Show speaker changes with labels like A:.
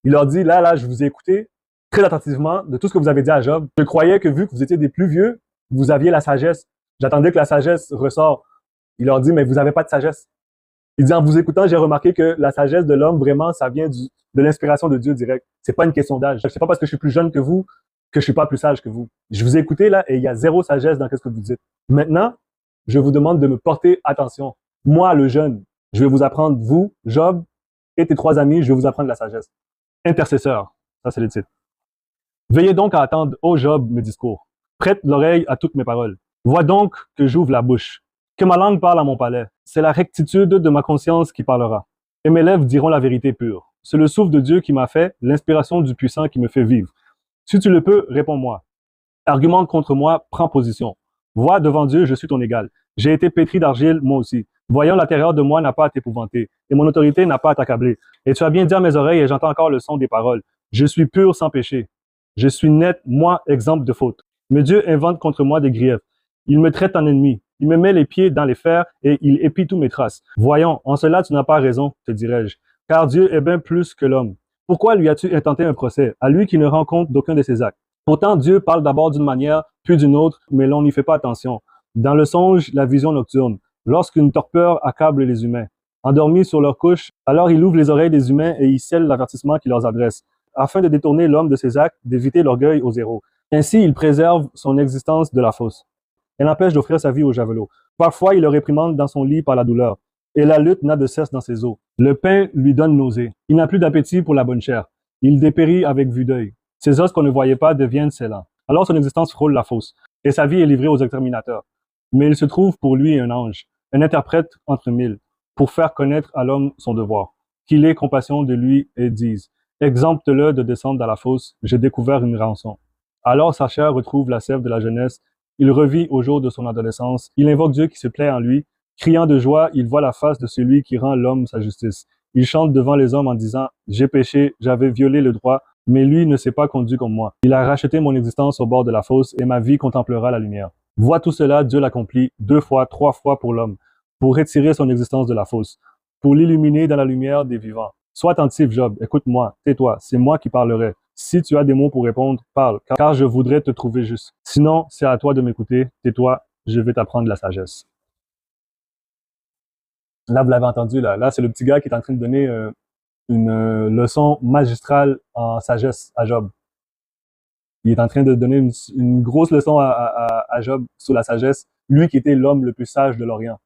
A: Il leur dit, là, je vous ai écouté très attentivement de tout ce que vous avez dit à Job. Je croyais que vu que vous étiez des plus vieux, vous aviez la sagesse. J'attendais que la sagesse ressort. Il leur dit, mais vous n'avez pas de sagesse. Il dit, en vous écoutant, j'ai remarqué que la sagesse de l'homme, vraiment, ça vient de l'inspiration de Dieu direct. C'est pas une question d'âge. C'est pas parce que je suis plus jeune que vous que je suis pas plus sage que vous. Je vous ai écouté, là, et il y a zéro sagesse dans ce que vous dites. Maintenant, je vous demande de me porter attention. Moi, le jeune, je vais vous apprendre, vous, Job, et tes 3 amis, je vais vous apprendre la sagesse. Intercesseur. Ça, c'est le titre. Veillez donc à attendre, ô Job, mes discours. Prête l'oreille à toutes mes paroles. Vois donc que j'ouvre la bouche. Que ma langue parle à mon palais. C'est la rectitude de ma conscience qui parlera. Et mes lèvres diront la vérité pure. C'est le souffle de Dieu qui m'a fait, l'inspiration du puissant qui me fait vivre. Si tu le peux, réponds-moi. Argumente contre moi, prends position. Vois, devant Dieu, je suis ton égal. J'ai été pétri d'argile, moi aussi. Voyons, la terreur de moi n'a pas à t'épouvanter, et mon autorité n'a pas à t'accabler. Et tu as bien dit à mes oreilles, et j'entends encore le son des paroles. Je suis pur sans péché. Je suis net, moi, exemple de faute. Mais Dieu invente contre moi des griefs. Il me traite en ennemi. Il me met les pieds dans les fers et il épie tous mes traces. Voyons, en cela tu n'as pas raison, te dirais-je, car Dieu est bien plus que l'homme. Pourquoi lui as-tu intenté un procès, à lui qui ne rend compte d'aucun de ses actes? Pourtant, Dieu parle d'abord d'une manière, puis d'une autre, mais l'on n'y fait pas attention. Dans le songe, la vision nocturne, lorsqu'une torpeur accable les humains. Endormis sur leur couche, alors il ouvre les oreilles des humains et il scelle l'avertissement qu'il leur adresse, afin de détourner l'homme de ses actes, d'éviter l'orgueil aux zéros. Ainsi, il préserve son existence de la fosse. Elle empêche d'offrir sa vie au javelot. Parfois, il le réprimande dans son lit par la douleur. Et la lutte n'a de cesse dans ses os. Le pain lui donne nausée. Il n'a plus d'appétit pour la bonne chair. Il dépérit avec vue d'œil. Ses os qu'on ne voyait pas deviennent scellants. Alors son existence frôle la fosse. Et sa vie est livrée aux exterminateurs. Mais il se trouve pour lui un ange, un interprète entre mille, pour faire connaître à l'homme son devoir. Qu'il ait compassion de lui et dise, exempte-le de descendre dans la fosse, j'ai découvert une rançon. Alors sa chair retrouve la sève de la jeunesse. Il revit au jour de son adolescence. Il invoque Dieu qui se plaît en lui. Criant de joie, il voit la face de celui qui rend l'homme sa justice. Il chante devant les hommes en disant, j'ai péché, j'avais violé le droit, mais lui ne s'est pas conduit comme moi. Il a racheté mon existence au bord de la fosse et ma vie contemplera la lumière. Vois tout cela, Dieu l'accomplit 2 fois, 3 fois pour l'homme, pour retirer son existence de la fosse, pour l'illuminer dans la lumière des vivants. Sois attentif, Job, écoute-moi, tais-toi, c'est moi qui parlerai. Si tu as des mots pour répondre, parle, car je voudrais te trouver juste. Sinon, c'est à toi de m'écouter. Tais-toi, je vais t'apprendre la sagesse. Là, vous l'avez entendu, là, c'est le petit gars qui est en train de donner une leçon magistrale en sagesse à Job. Il est en train de donner une grosse leçon à Job sur la sagesse, lui qui était l'homme le plus sage de l'Orient.